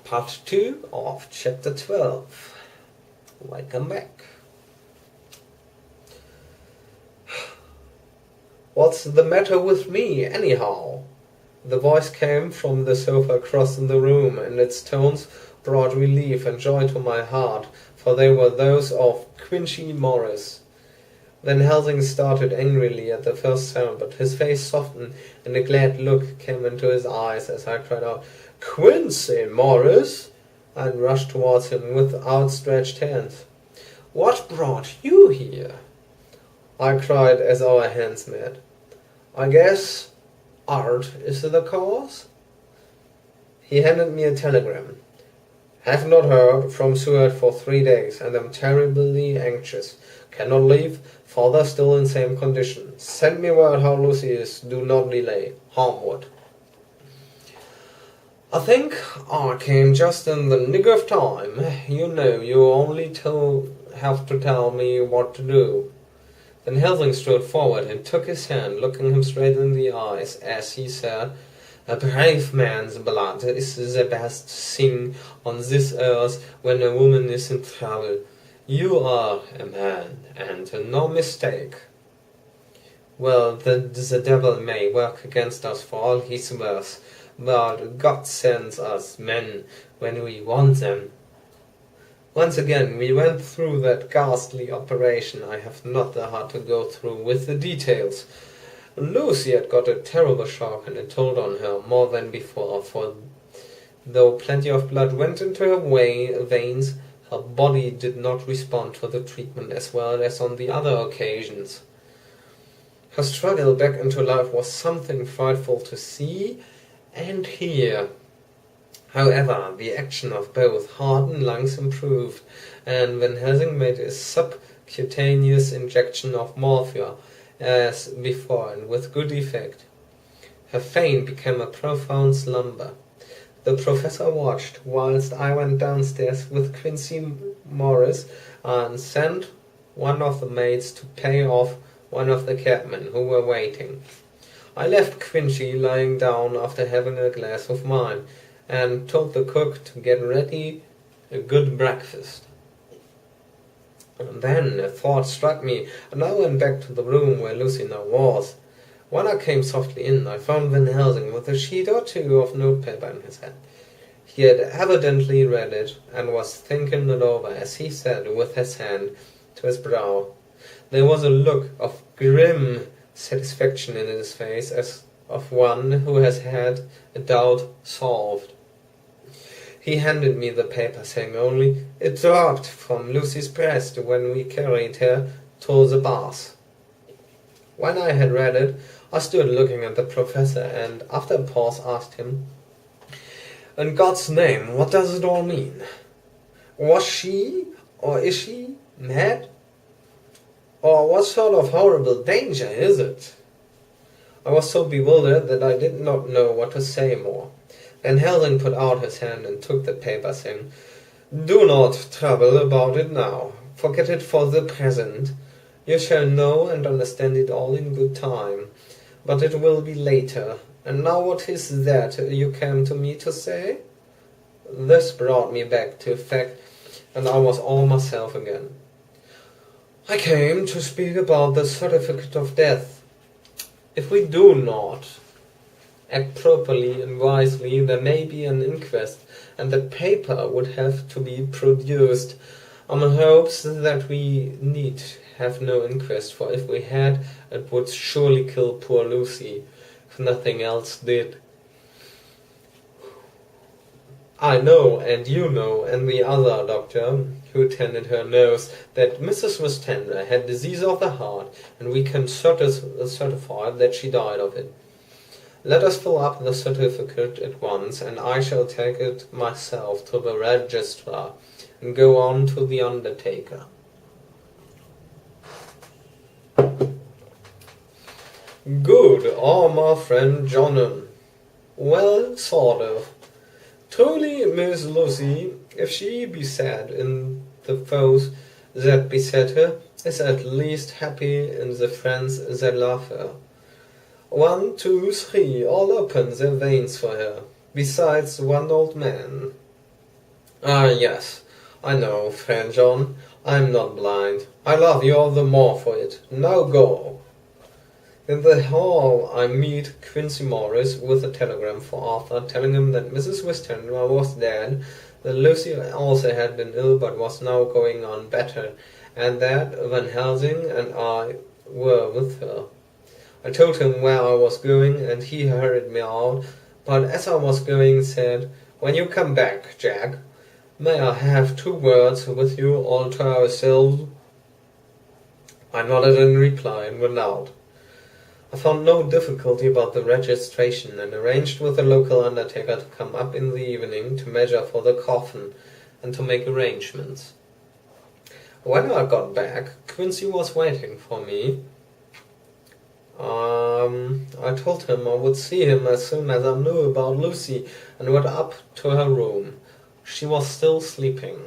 Part 2 of Chapter 12. Welcome back. What's the matter with me, anyhow? The voice came from the sofa across the room, and its tones brought relief and joy to my heart, for they were those of Quincy Morris. Van Helsing started angrily at the first sound, but his face softened, and a glad look came into his eyes as I cried out, "Quincy Morris!" and rushed towards him with outstretched hands. "What brought you here?" I cried as our hands met. "I guess art is the cause?" He handed me a telegram. "Have not heard from Seward for 3 days, and am terribly anxious. Cannot leave. Father still in same condition. Send me word how Lucy is. Do not delay. Harmwood." I think I came just in the nick of time. You know, you only have to tell me what to do. Van Helsing strode forward and took his hand, looking him straight in the eyes, as he said, "A brave man's blood is the best thing on this earth when a woman is in trouble. You are a man, and no mistake. Well, the devil may work against us for all he's worth, but God sends us men when we want them. Once again we went through that ghastly operation. I have not the heart to go through with the details. Lucy had got a terrible shock, and it told on her more than before, for though plenty of blood went into her veins, her body did not respond to the treatment as well as on the other occasions. Her struggle back into life was something frightful to see and hear. However, the action of both heart and lungs improved, and Van Helsing made a subcutaneous injection of morphia as before, and with good effect. Her faint became a profound slumber. The professor watched whilst I went downstairs with Quincy Morris and sent one of the maids to pay off one of the cabmen who were waiting. I left Quincy lying down after having a glass of wine, and told the cook to get ready a good breakfast. And then a thought struck me, and I went back to the room where Lucy now was. When I came softly in, I found Van Helsing with a sheet or two of notepaper in his hand. He had evidently read it, and was thinking it over as he said, with his hand to his brow. There was a look of grim satisfaction in his face, as of one who has had a doubt solved. He handed me the paper, saying only, "It dropped from Lucy's breast when we carried her to the bath." When I had read it, I stood looking at the professor, and after a pause asked him, "In God's name, what does it all mean? Was she, or is she, mad? Or what sort of horrible danger is it?" I was so bewildered that I did not know what to say more. Van Helsing put out his hand and took the paper, saying, "Do not trouble about it now. Forget it for the present. You shall know and understand it all in good time. But it will be later. And now what is that you came to me to say?" This brought me back to fact, and I was all myself again. "I came to speak about the certificate of death. If we do not act properly and wisely, there may be an inquest, and the paper would have to be produced. I'm in hopes that we need have no inquest, for if we had, it would surely kill poor Lucy, if nothing else did. I know, and you know, and the other doctor who attended her knows, that Mrs. Westenra had disease of the heart, and we can certify that she died of it. Let us fill up the certificate at once, and I shall take it myself to the registrar, and go on to the undertaker." "Good, my friend Johnnon. Well, sort of. Truly, Miss Lucy, if she be sad in the foes that beset her, is at least happy in the friends that love her. 1, 2, 3, all open their veins for her, besides one old man. Ah, yes, I know, friend John. I'm not blind. I love you all the more for it. Now go. In the hall, I meet Quincy Morris with a telegram for Arthur, telling him that Mrs. Westenra was dead, that Lucy also had been ill but was now going on better, and that Van Helsing and I were with her. I told him where I was going, and he hurried me out, but as I was going said, "When you come back, Jack, may I have 2 words with you all to ourselves?" I nodded in reply and went out. I found no difficulty about the registration, and arranged with the local undertaker to come up in the evening to measure for the coffin and to make arrangements. When I got back, Quincy was waiting for me. I told him I would see him as soon as I knew about Lucy, and went up to her room. She was still sleeping,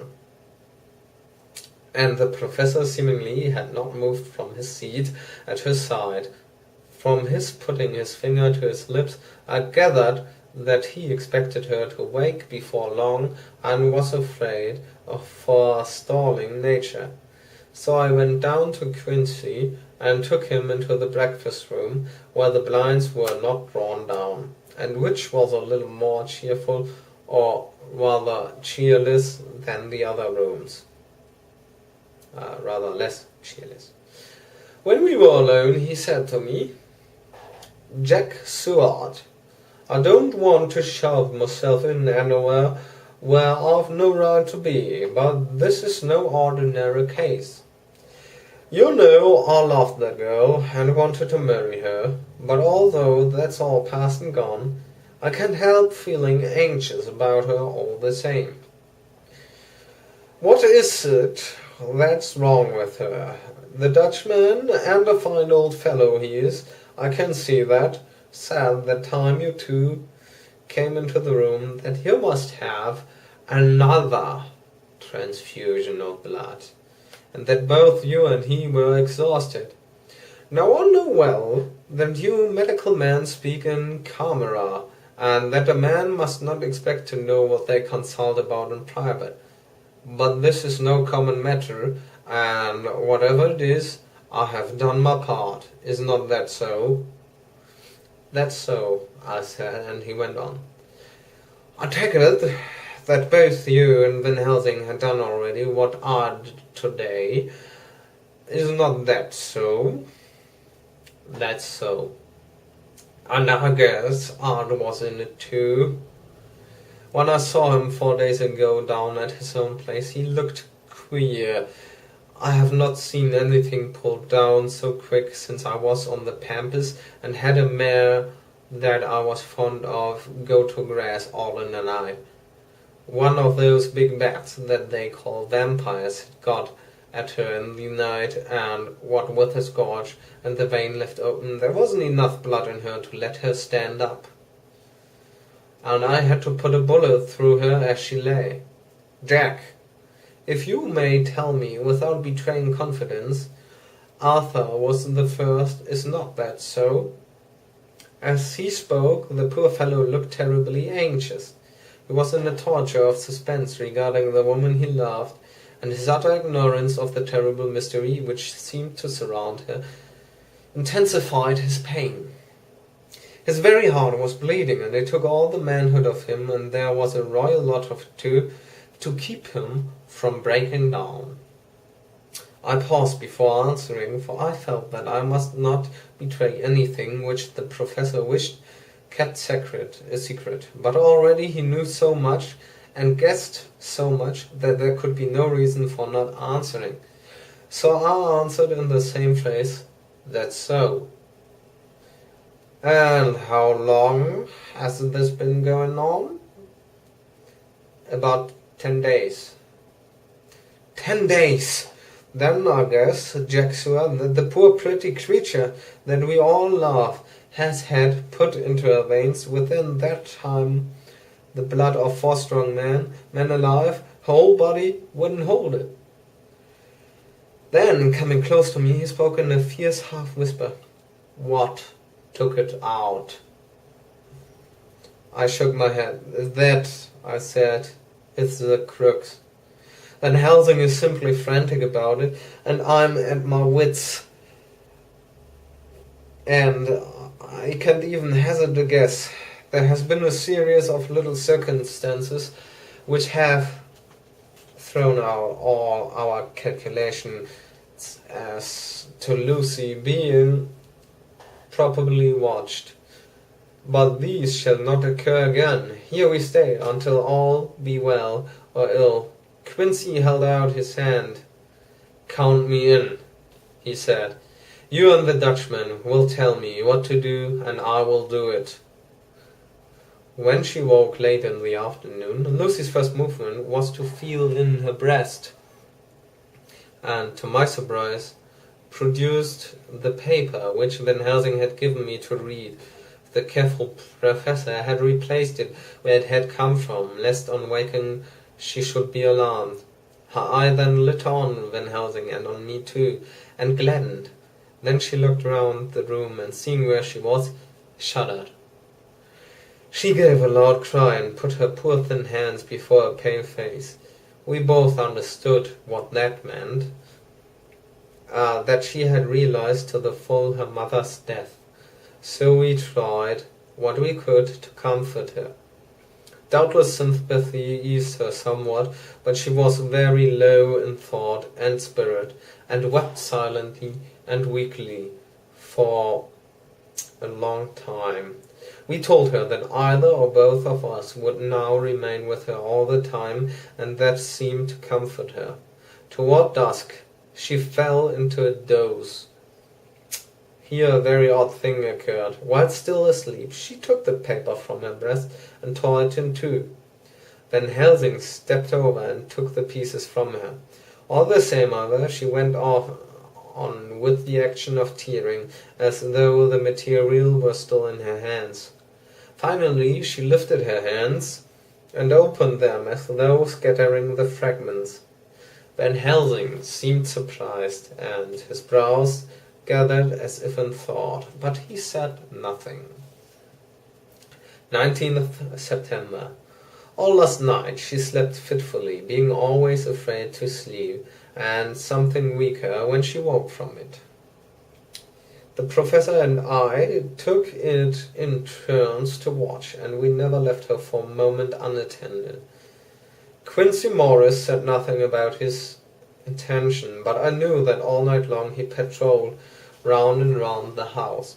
and the professor seemingly had not moved from his seat at her side. From his putting his finger to his lips, I gathered that he expected her to wake before long, and was afraid of forestalling nature. So I went down to Quincy and took him into the breakfast room, where the blinds were not drawn down, and which was a little more cheerful, or rather cheerless, than the other rooms. Rather less cheerless. When we were alone, he said to me, "Jack Seward, I don't want to shove myself in anywhere where I've no right to be, but this is no ordinary case. You know I loved that girl and wanted to marry her, but although that's all past and gone, I can't help feeling anxious about her all the same. What is it that's wrong with her? The Dutchman, and a fine old fellow he is, I can see that, said that time you two came into the room that you must have another transfusion of blood, and that both you and he were exhausted. Now I know well that you medical men speak in camera, and that a man must not expect to know what they consult about in private. But this is no common matter, and whatever it is, I have done my part. Is not that so?" "That's so," I said, and he went on. "I take it that both you and Van Helsing had done already what I did today. Is not that so?" "That's so." "And I guess Art was in it too. When I saw him 4 days ago down at his own place, he looked queer. I have not seen anything pulled down so quick since I was on the pampas and had a mare that I was fond of go to grass all in a night. One of those big bats that they call vampires had got at her in the night, and what with his gorge and the vein left open, there wasn't enough blood in her to let her stand up, and I had to put a bullet through her as she lay. Jack, if you may tell me without betraying confidence, Arthur was the first, is not that so?" As he spoke, the poor fellow looked terribly anxious. He was in a torture of suspense regarding the woman he loved, and his utter ignorance of the terrible mystery which seemed to surround her intensified his pain. His very heart was bleeding, and it took all the manhood of him, and there was a royal lot of it too, to keep him from breaking down. I paused before answering, for I felt that I must not betray anything which the professor wished kept a secret, but already he knew so much and guessed so much that there could be no reason for not answering. So I answered in the same phrase, "That's so." "And how long has this been going on?" "About 10 days. 10 days! Then I guess, Jack Seward, that the poor pretty creature that we all love has had put into her veins within that time the blood of 4 strong men alive, her whole body wouldn't hold it." Then, coming close to me, he spoke in a fierce half-whisper. "What took it out?" I shook my head. "That," I said, It's the crux. Van Helsing is simply frantic about it, and I'm at my wits' end. I can't even hazard a guess. There has been a series of little circumstances which have thrown out all our calculations as to Lucy being probably watched. But these shall not occur again. Here we stay until all be well or ill. Quincy held out his hand. "Count me in," he said. "You and the Dutchman will tell me what to do, and I will do it." When she woke late in the afternoon, Lucy's first movement was to feel in her breast, and to my surprise, produced the paper which Van Helsing had given me to read. The careful professor had replaced it where it had come from, lest on waking she should be alarmed. Her eye then lit on Van Helsing and on me too, and gladdened. Then she looked round the room, and seeing where she was, shuddered. She gave a loud cry and put her poor thin hands before her pale face. We both understood what that meant, that she had realized to the full her mother's death. So we tried what we could to comfort her. Doubtless sympathy eased her somewhat, but she was very low in thought and spirit, and wept silently and weakly for a long time. We told her that either or both of us would now remain with her all the time, and that seemed to comfort her. Toward dusk she fell into a doze. Here a very odd thing occurred. While still asleep, she took the paper from her breast and tore it in two. Van Helsing stepped over and took the pieces from her. All the same, however, she went on with the action of tearing, as though the material were still in her hands. Finally she lifted her hands and opened them as though scattering the fragments. Van Helsing seemed surprised, and his brows gathered as if in thought, but he said nothing. 19th September. All last night she slept fitfully, being always afraid to sleep, and something weaker when she woke from it. The professor and I took it in turns to watch, and we never left her for a moment unattended. Quincy Morris said nothing about his intention, but I knew that all night long he patrolled round and round the house.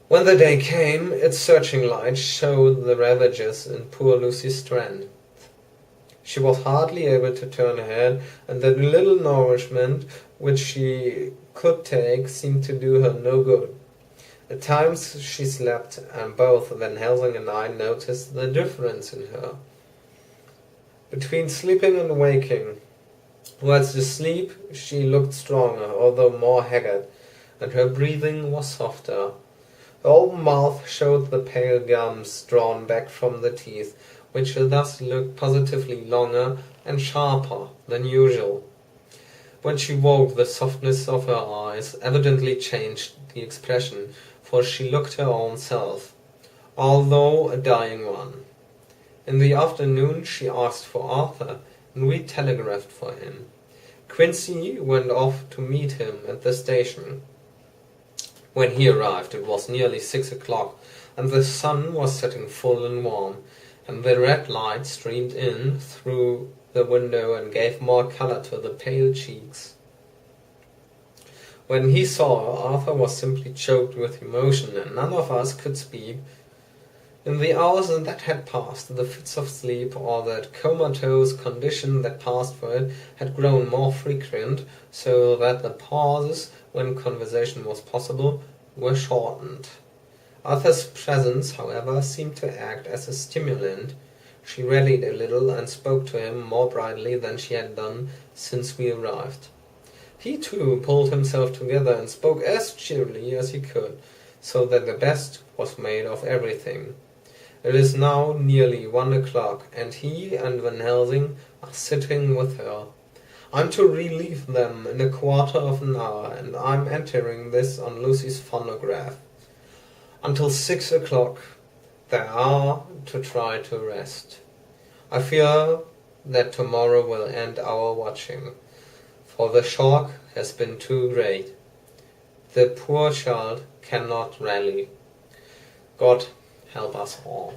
When the day came, its searching light showed the ravages in poor Lucy's strength. She was hardly able to turn her head, and the little nourishment which she could take seemed to do her no good. At times she slept, and both Van Helsing and I noticed the difference in her between sleeping and waking. Whilst asleep she looked stronger, although more haggard, and her breathing was softer. Her open mouth showed the pale gums drawn back from the teeth, which thus looked positively longer and sharper than usual. When she woke, the softness of her eyes evidently changed the expression, for she looked her own self, although a dying one. In the afternoon she asked for Arthur, and we telegraphed for him. Quincy went off to meet him at the station. When he arrived it was nearly 6 o'clock, and the sun was setting full and warm, and the red light streamed in through the window and gave more colour to the pale cheeks. When he saw her, Arthur was simply choked with emotion, and none of us could speak. In the hours that had passed, the fits of sleep, or that comatose condition that passed for it, had grown more frequent, so that the pauses, when conversation was possible, were shortened. Arthur's presence, however, seemed to act as a stimulant. She rallied a little, and spoke to him more brightly than she had done since we arrived. He too pulled himself together and spoke as cheerily as he could, so that the best was made of everything. It is now nearly 1 o'clock, and he and Van Helsing are sitting with her. I'm to relieve them in a quarter of an hour, and I'm entering this on Lucy's phonograph. Until 6 o'clock they are to try to rest. I fear that tomorrow will end our watching, for the shock has been too great. The poor child cannot rally. God help us all.